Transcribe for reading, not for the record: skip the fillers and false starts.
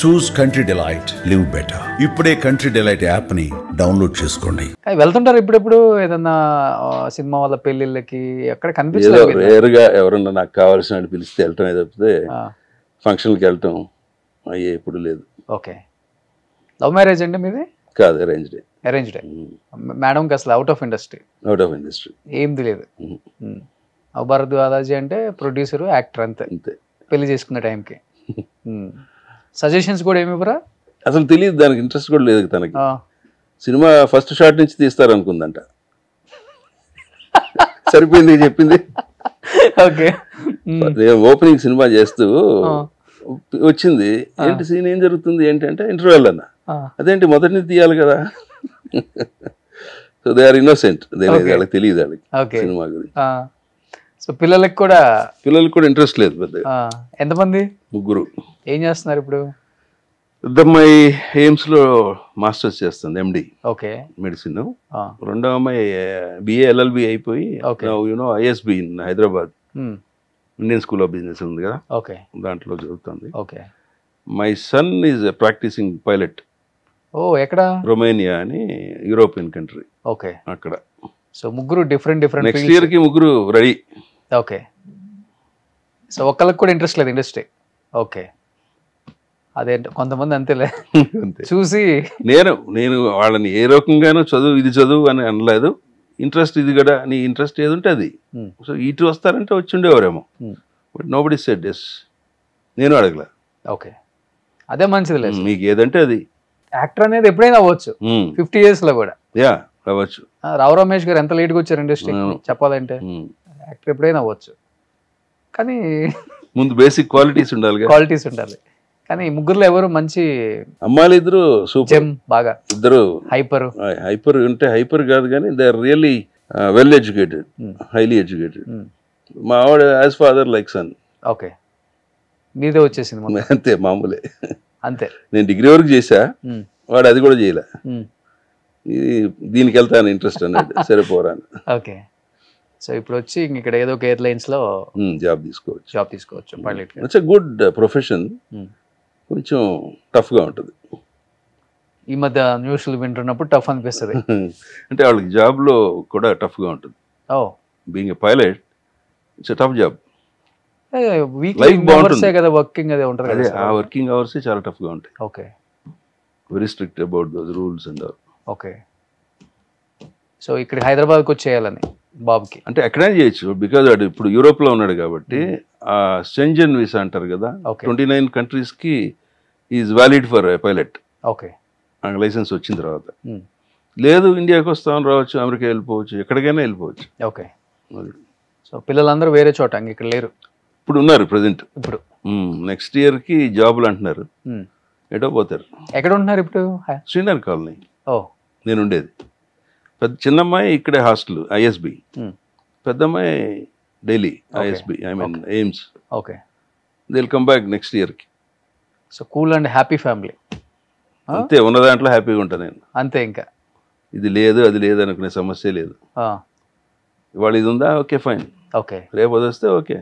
చూస్ country delight, live better. ఇప్పుడే country delight app ని download చేసుకోండి. వెళ్తుంటారు ఇప్పుడెప్పుడు ఏదన్నా సినిమా వాళ్ళ పెళ్లిళ్ళకి ఎక్కడ కనిపించలేదు? రేరుగా ఎవరన్నా నాకు కావాల్సిన పిలిస్తే వెళ్ళటం తప్పితే ఫంక్షన్కి వెళ్ళటం అయ్యే ఎప్పుడు లేదు. ఓకే. లవ్ మ్యారేజ్ అండి మీది? కాదు, అరేంజ్డ్. అరేంజ్డ్. మేడంకి అసలు అవుట్ ఆఫ్ ఇండస్ట్రీ ఏంది లేదు. భరద్వాజీ అంటే ప్రొడ్యూసర్, యాక్టర్ అంతే. పెళ్లి చేసుకున్న టైంకి సజెషన్స్ కూడా ఏమి ఇవ్వరా? అసలు తెలియదు, దానికి ఇంట్రెస్ట్ కూడా లేదు తనకి. సినిమా ఫస్ట్ షాట్ నుంచి తీస్తారనుకుందంట. సరిపోయింది చెప్పింది. ఓకే. ఓపెనింగ్ సినిమా చేస్తూ వచ్చింది, ఏంటి సీన్ ఏం జరుగుతుంది ఏంటంటే ఇంటర్వ్యూ అన్న, అదేంటి మొదటి నుంచి తీయాలి కదా. సో దే ఆర్ ఇన్నోసెంట్, వాళ్ళకి తెలియదు వాళ్ళకి సినిమా గురించి. సో పిల్లలకి కూడా ఇంట్రెస్ట్ లేదు పెద్దగా. ఎంతమంది? ముగ్గురు. ఏం చేస్తున్నారు ఇప్పుడు? పెద్దమ్మాయి ఎయిమ్స్ లో మాస్టర్స్ చేస్తుంది, ఎండి ఓకే మెడిసిన్. రెండో అమ్మాయి బిఏ ఎల్ఎల్బి అయిపోయి you know ISB in Hyderabad, Indian school of business ఉంది కదా, దాంట్లో చదువుతుంది. Okay. My son is practicing pilot. Oh, ఎక్కడ? రొమేనియా అని యూరోపియన్ కంట్రీ. ఓకే. అక్కడ. సో ముగ్గురు డిఫరెంట్ నెక్స్ట్ ఇయర్ కి ముగ్గురు రెడీ. ఓకే. సో ఒక్కళ్ళకి కూడా ఇంట్రెస్ట్ లేదు ఇండస్ట్రీ. ఓకే. అదే కొంతమంది అంతేలే చూసి. నేను వాళ్ళని ఏ రకంగానూ ఇది చదువు అని అనలేదు. ఇంట్రెస్ట్ ఇది కూడా, నీ ఇంట్రెస్ట్ ఏది ఉంటే అది. సో ఇటు వస్తారంటే వచ్చి ఉండేవారేమో, but nobody said yes. నేను అడగలే. ఓకే, అదే మంచిది లేదు. మీకు ఏదంటే అది. యాక్టర్ అనేది ఎప్పుడైనా అవ్వచ్చు, 50 years లో కూడా. అవ్వచ్చు. రావు రమేష్ గారు ఎంత లేట్గా వచ్చారు ఇండస్ట్రీ చెప్పాలంటే. యాక్టర్ ఎప్పుడైనా అవ్వచ్చు, కానీ ముందు బేసిక్ క్వాలిటీస్ ఉండాలి. కానీ ముగ్గురులో ఎవరు మంచి అమ్మాయిలు? ఇద్దరు సూపర్, బాగా ఇద్దరు హైపర్ ఉంటే హైపర్ కాదు కానీ they are really well educated, highly educated. మా ఆవిడ as father like son. Okay. మీదే వచ్చేసింది అంతే, మామూలే అంతే. నేను డిగ్రీ వరకు చేశా, వాడు అది కూడా చేయలే. దీనికి వెళ్తాను ఇంట్రెస్ట్ అన్నాడు, సరిపోరాను. ఓకే. సో ఇప్పుడు వచ్చి ఇక్కడ ఏదో ఒక ఎయిర్లైన్స్ లో జాబ్ తీసుకోవచ్చు. It's a good profession. కొంచెం టఫ్ గా ఉంటుంది. ఈ మధ్య న్యూస్లు వింటున్నప్పుడు టఫ్ అనిపిస్తుంది. అంటే వాళ్ళకి జాబ్ లో కూడా టఫ్ గా ఉంటుంది. Being a pilot it's a tough job. Working అదే ఉంటుంది కదా, ఆ వర్కింగ్ అవర్స్ చాలా టఫ్ గా ఉంటాయి. Okay. Very strict about those rules and all. Okay. So ఇక్కడ హైదరాబాద్కి వచ్చేయాలని బాబుకి అంటే ఎక్కడైనా చేయొచ్చు, బికాజ్ వాడు ఇప్పుడు యూరోప్ లో ఉన్నాడు కాబట్టి ఆ స్టెంజన్ వీసా అంటారు కదా, 29 countries కి is valid for pilot. Okay. Licence వచ్చిన తర్వాత. లేదు ఇండియాకి వస్తామని రావచ్చు, అమెరికా వెళ్ళిపోవచ్చు, ఎక్కడికైనా వెళ్ళిపోవచ్చు. ఓకే. సో పిల్లలందరూ వేరే చోట ఇక్కడ లేరు, ఇప్పుడు ఉన్నారు ప్రజెంట్. ఇప్పుడు నెక్స్ట్ ఇయర్ కి జాబులు అంటున్నారు, ఎటో పోతారు. ఎక్కడ ఉంటున్నారు ఇప్పుడు? శ్రీనగర్ కాలనీ నేను ఉండేది. చిన్నమ్మాయి ఇక్కడే హాస్టల్ ఐఎస్బి, పెద్దమ్మాయి Delhi ISB, I mean AIIMS. Okay. They will come back next year కి. So cool and happy family. అంతే, ఉన్న దాంట్లో హ్యాపీగా ఉంటాను నేను. అంతే, ఇంకా ఇది లేదు అది లేదు అనుకునే సమస్య లేదు. ఇవాళ ఇది ఉందా, ఓకే ఫైన్. ఓకే. రేపు వదిస్తే ఓకే.